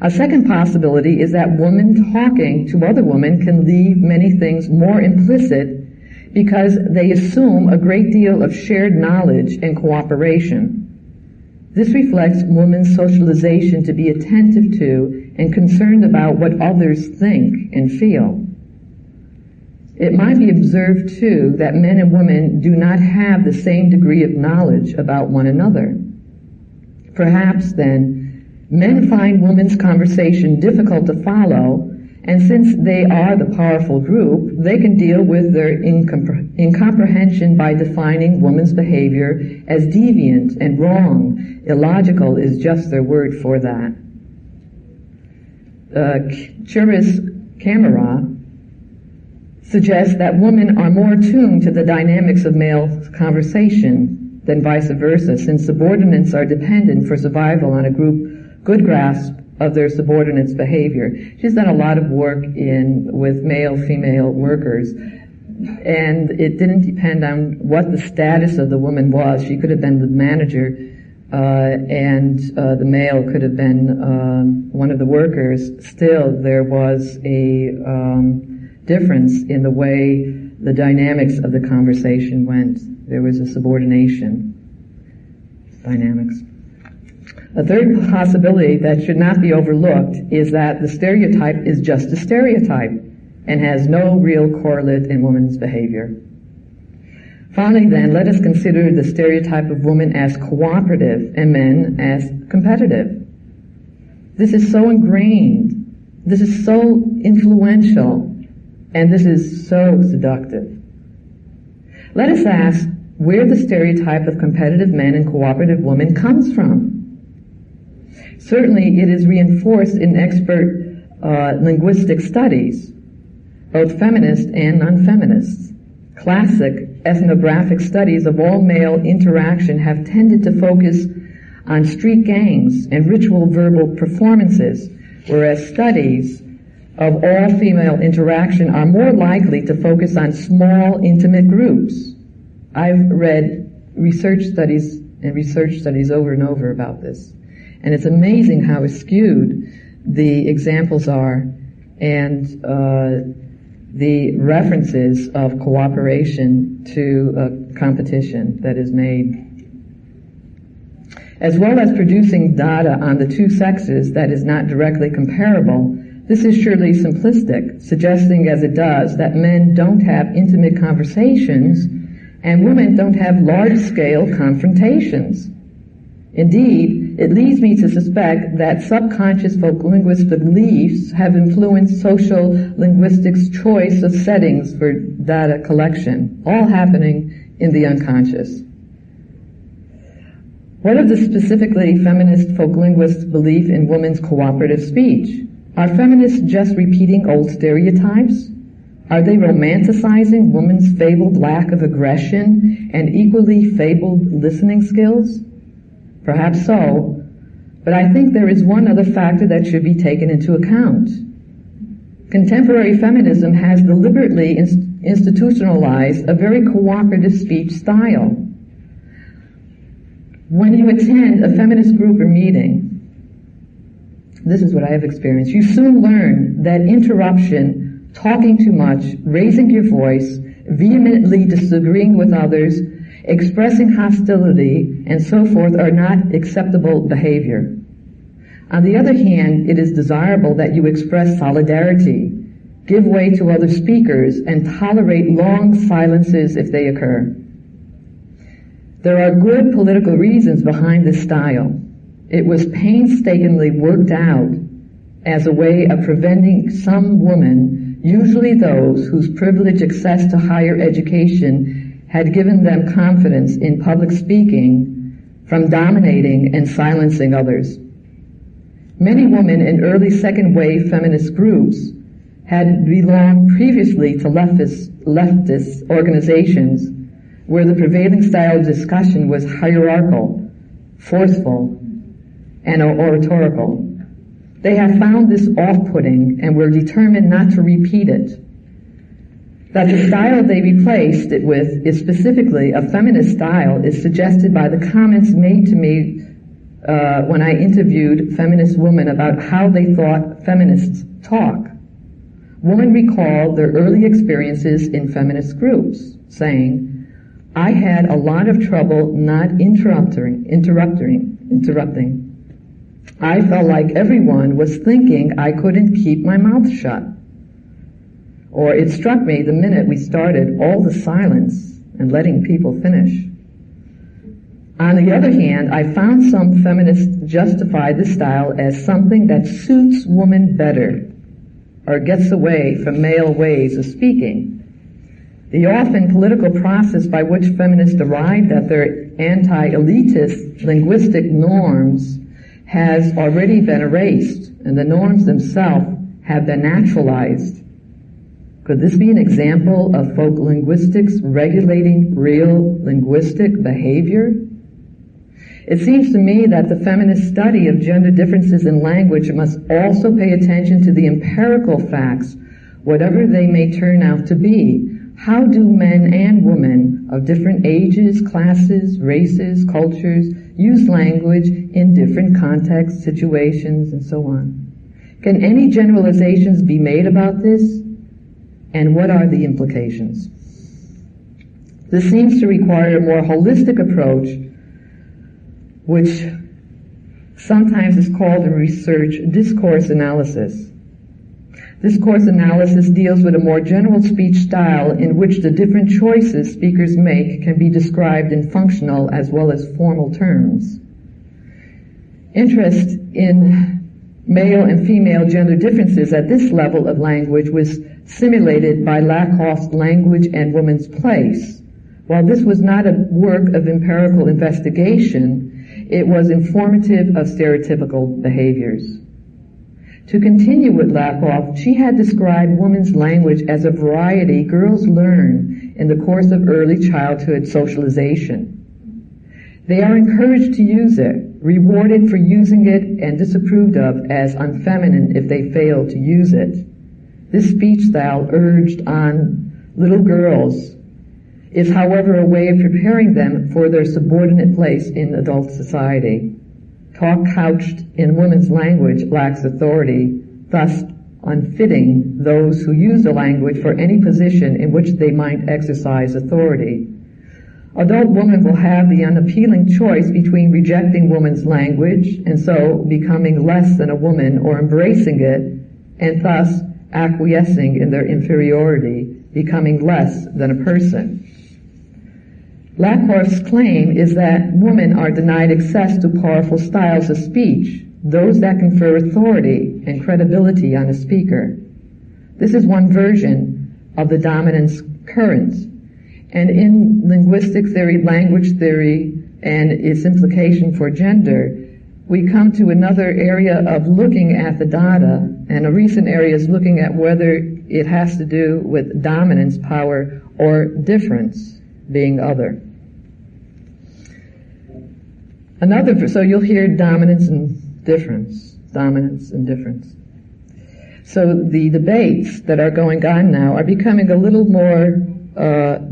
A second possibility is that women talking to other women can leave many things more implicit because they assume a great deal of shared knowledge and cooperation. This reflects women's socialization to be attentive to and concerned about what others think and feel. It might be observed, too, that men and women do not have the same degree of knowledge about one another. Perhaps, then, men find women's conversation difficult to follow, and since they are the powerful group, they can deal with their incomprehension by defining women's behavior as deviant and wrong. Illogical is just their word for that. Curious Camera suggests that women are more attuned to the dynamics of male conversation than vice versa, since subordinates are dependent for survival on a good grasp of their subordinates' behavior. She's done a lot of work with male-female workers, and it didn't depend on what the status of the woman was. She could have been the manager, and the male could have been one of the workers. Still, there was a difference in the way the dynamics of the conversation went. There was a subordination dynamics. A third possibility that should not be overlooked is that the stereotype is just a stereotype and has no real correlate in women's behavior. Finally, then, let us consider the stereotype of women as cooperative and men as competitive. This is so ingrained, this is so influential, and this is so seductive. Let us ask where the stereotype of competitive men and cooperative women comes from. Certainly, it is reinforced in expert linguistic studies, both feminist and non-feminist. Classic ethnographic studies of all male interaction have tended to focus on street gangs and ritual verbal performances, whereas studies of all female interaction are more likely to focus on small, intimate groups. I've read research studies over and over about this. And it's amazing how skewed the examples are and the references of cooperation to competition that is made. As well as producing data on the two sexes that is not directly comparable, this is surely simplistic, suggesting as it does that men don't have intimate conversations and women don't have large-scale confrontations. Indeed, it leads me to suspect that subconscious folk linguist beliefs have influenced social linguistics' choice of settings for data collection, all happening in the unconscious. What of the specifically feminist folk linguists' belief in women's cooperative speech? Are feminists just repeating old stereotypes? Are they romanticizing women's fabled lack of aggression and equally fabled listening skills? Perhaps so, but I think there is one other factor that should be taken into account. Contemporary feminism has deliberately institutionalized a very cooperative speech style. When you attend a feminist group or meeting, this is what I have experienced, you soon learn that interruption, talking too much, raising your voice, vehemently disagreeing with others, expressing hostility, and so forth are not acceptable behavior. On the other hand, it is desirable that you express solidarity, give way to other speakers, and tolerate long silences if they occur. There are good political reasons behind this style. It was painstakingly worked out as a way of preventing some women, usually those whose privileged access to higher education had given them confidence in public speaking, from dominating and silencing others. Many women in early second-wave feminist groups had belonged previously to leftist organizations where the prevailing style of discussion was hierarchical, forceful, and oratorical. They have found this off-putting and were determined not to repeat it. That the style they replaced it with is specifically a feminist style is suggested by the comments made to me when I interviewed feminist women about how they thought feminists talk. Women recalled their early experiences in feminist groups, saying, "I had a lot of trouble not interrupting. I felt like everyone was thinking I couldn't keep my mouth shut." Or, "It struck me the minute we started all the silence and letting people finish." On the other hand, I found some feminists justify this style as something that suits women better or gets away from male ways of speaking. The often political process by which feminists arrived at their anti-elitist linguistic norms has already been erased, and the norms themselves have been naturalized. Could this be an example of folk linguistics regulating real linguistic behavior? It seems to me that the feminist study of gender differences in language must also pay attention to the empirical facts, whatever they may turn out to be. How do men and women of different ages, classes, races, cultures use language in different contexts, situations, and so on? Can any generalizations be made about this? And what are the implications? This seems to require a more holistic approach, which sometimes is called in research discourse analysis. Discourse analysis deals with a more general speech style in which the different choices speakers make can be described in functional as well as formal terms. Interest in male and female gender differences at this level of language was simulated by Lakoff's Language and Woman's Place. While this was not a work of empirical investigation, it was informative of stereotypical behaviors. To continue with Lakoff, she had described women's language as a variety girls learn in the course of early childhood socialization. They are encouraged to use it, rewarded for using it, and disapproved of as unfeminine if they fail to use it. This speech style urged on little girls is, however, a way of preparing them for their subordinate place in adult society. Talk couched in women's language lacks authority, thus unfitting those who use the language for any position in which they might exercise authority. Adult women will have the unappealing choice between rejecting woman's language and so becoming less than a woman, or embracing it and thus acquiescing in their inferiority, becoming less than a person. Lakoff's claim is that women are denied access to powerful styles of speech, those that confer authority and credibility on a speaker. This is one version of the dominance current. And in linguistic theory, language theory, and its implication for gender, we come to another area of looking at the data, and a recent area is looking at whether it has to do with dominance, power, or difference, being other. So you'll hear dominance and difference, dominance and difference. So the debates that are going on now are becoming a little more,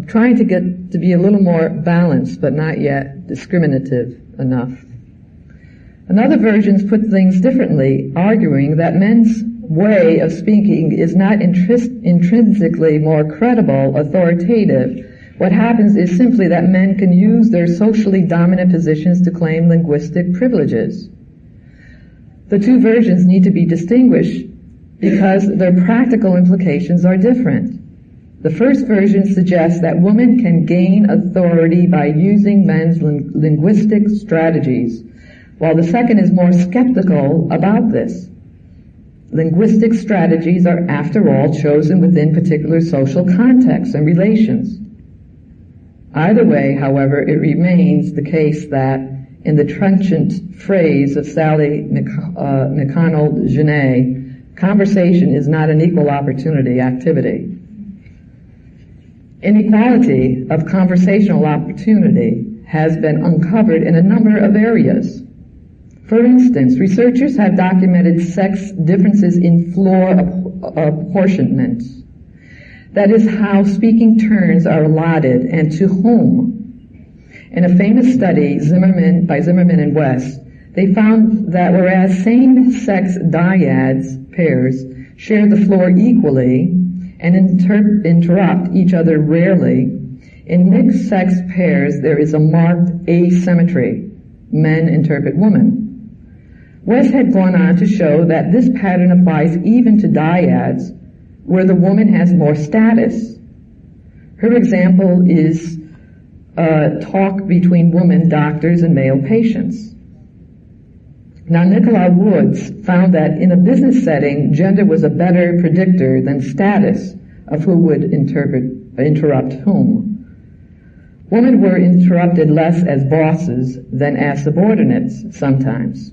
trying to get to be a little more balanced, but not yet discriminative enough. Another version puts things differently, arguing that men's way of speaking is not intrinsically more credible, authoritative. What happens is simply that men can use their socially dominant positions to claim linguistic privileges. The two versions need to be distinguished because their practical implications are different. The first version suggests that women can gain authority by using men's linguistic strategies, while the second is more skeptical about this. Linguistic strategies are, after all, chosen within particular social contexts and relations. Either way, however, it remains the case that, in the trenchant phrase of Sally McConnell-Genet, conversation is not an equal opportunity activity. Inequality of conversational opportunity has been uncovered in a number of areas. For instance, researchers have documented sex differences in floor apportionment. That is how speaking turns are allotted and to whom. In a famous study by Zimmerman and West, they found that whereas same-sex dyads, pairs, share the floor equally and interrupt each other rarely, in mixed-sex pairs there is a marked asymmetry. Men interpret women. West had gone on to show that this pattern applies even to dyads, where the woman has more status. Her example is talk between women doctors and male patients. Now, Nicola Woods found that in a business setting, gender was a better predictor than status of who would interrupt whom. Women were interrupted less as bosses than as subordinates sometimes.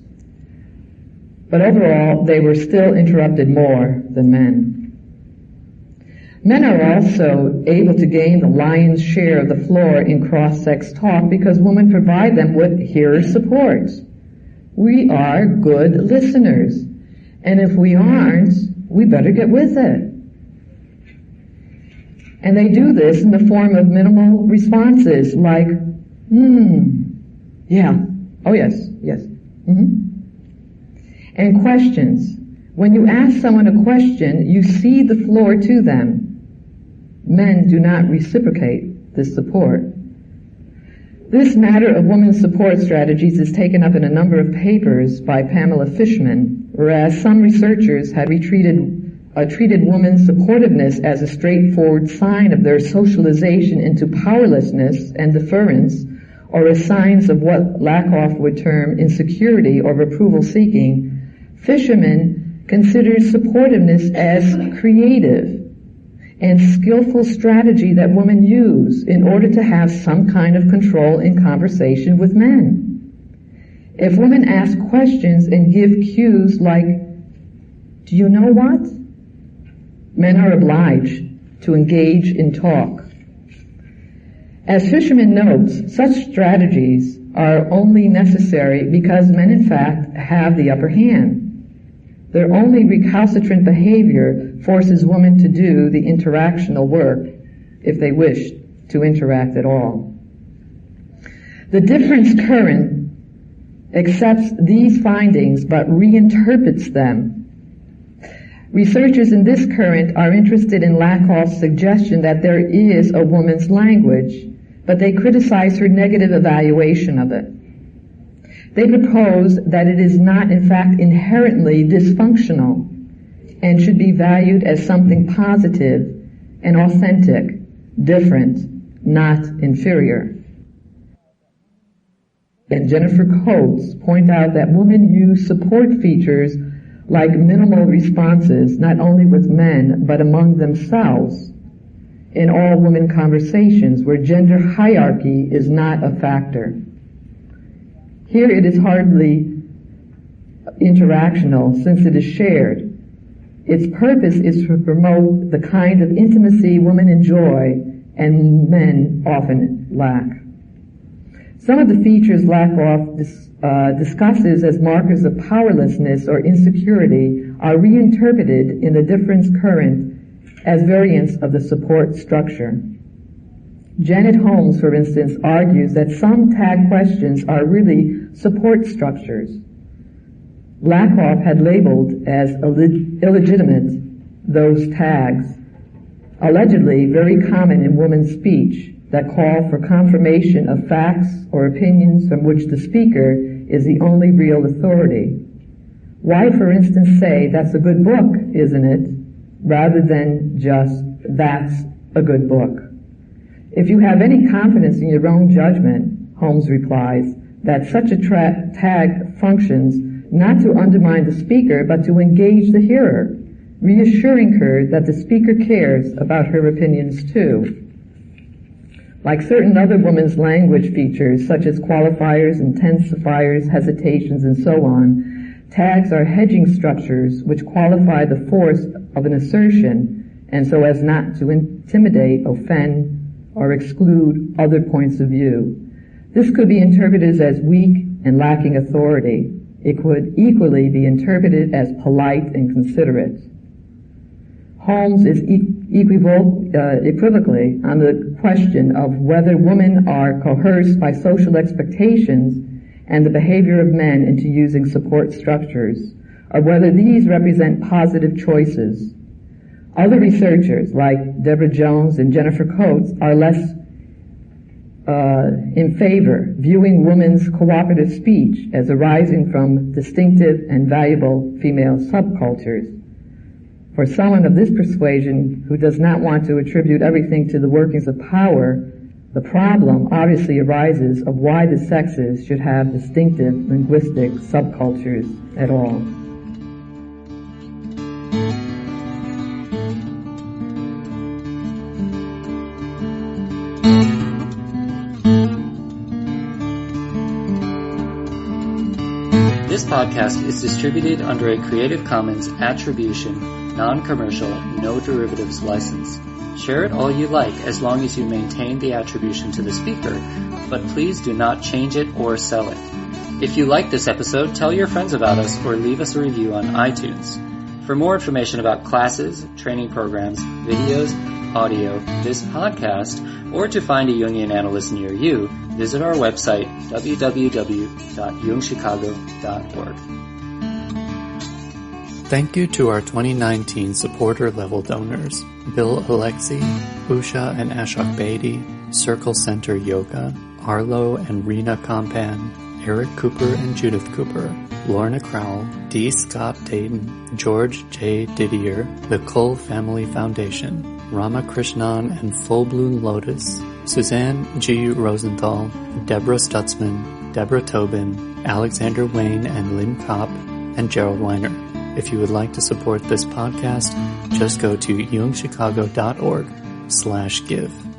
But overall, they were still interrupted more than men. Men are also able to gain the lion's share of the floor in cross-sex talk because women provide them with hearer support. We are good listeners, and if we aren't, we better get with it. And they do this in the form of minimal responses like, yeah, oh yes, and questions. When you ask someone a question, you cede the floor to them. Men do not reciprocate this support. This matter of women's support strategies is taken up in a number of papers by Pamela Fishman, whereas some researchers had treated women's supportiveness as a straightforward sign of their socialization into powerlessness and deference, or as signs of what Lakoff would term insecurity or approval seeking. Fisherman considers supportiveness as creative and skillful strategy that women use in order to have some kind of control in conversation with men. If women ask questions and give cues like, do you know what? Men are obliged to engage in talk. As Fisherman notes, such strategies are only necessary because men in fact have the upper hand. Their only recalcitrant behavior forces women to do the interactional work if they wish to interact at all. The difference current accepts these findings but reinterprets them. Researchers in this current are interested in Lakoff's suggestion that there is a woman's language, but they criticize her negative evaluation of it. They propose that it is not, in fact, inherently dysfunctional and should be valued as something positive and authentic, different, not inferior. And Jennifer Coates point out that women use support features like minimal responses not only with men but among themselves in all women conversations where gender hierarchy is not a factor. Here it is hardly interactional since it is shared. Its purpose is to promote the kind of intimacy women enjoy and men often lack. Some of the features Lakoff discusses as markers of powerlessness or insecurity are reinterpreted in the difference current as variants of the support structure. Janet Holmes, for instance, argues that some tag questions are really support structures. Lakoff had labeled as illegitimate those tags, allegedly very common in women's speech, that call for confirmation of facts or opinions from which the speaker is the only real authority. Why, for instance, say, that's a good book, isn't it, rather than just, that's a good book? If you have any confidence in your own judgment, Holmes replies, that such a tag functions not to undermine the speaker, but to engage the hearer, reassuring her that the speaker cares about her opinions too. Like certain other women's language features, such as qualifiers, intensifiers, hesitations, and so on, tags are hedging structures which qualify the force of an assertion, and so as not to intimidate, offend, or exclude other points of view. This could be interpreted as weak and lacking authority. It could equally be interpreted as polite and considerate. Holmes is equivocally on the question of whether women are coerced by social expectations and the behavior of men into using support structures, or whether these represent positive choices. Other researchers, like Deborah Jones and Jennifer Coates, are less in favor, viewing women's cooperative speech as arising from distinctive and valuable female subcultures. For someone of this persuasion who does not want to attribute everything to the workings of power, the problem obviously arises of why the sexes should have distinctive linguistic subcultures at all. This podcast is distributed under a Creative Commons Attribution, Non-Commercial, No Derivatives license. Share it all you like as long as you maintain the attribution to the speaker, but please do not change it or sell it. If you like this episode, tell your friends about us or leave us a review on iTunes. For more information about classes, training programs, videos, audio, this podcast, or to find a Jungian analyst near you, visit our website, www.jungchicago.org. Thank you to our 2019 supporter-level donors, Bill Alexi, Usha and Ashok Bedi, Circle Center Yoga, Arlo and Rena Compan, Eric Cooper and Judith Cooper, Lorna Crowell, D. Scott Dayton, George J. Didier, the Cole Family Foundation, Ramakrishnan and Full Bloom Lotus, Suzanne G. Rosenthal, Deborah Stutzman, Deborah Tobin, Alexander Wayne and Lynn Kopp, and Gerald Weiner. If you would like to support this podcast, just go to jungchicago.org/give.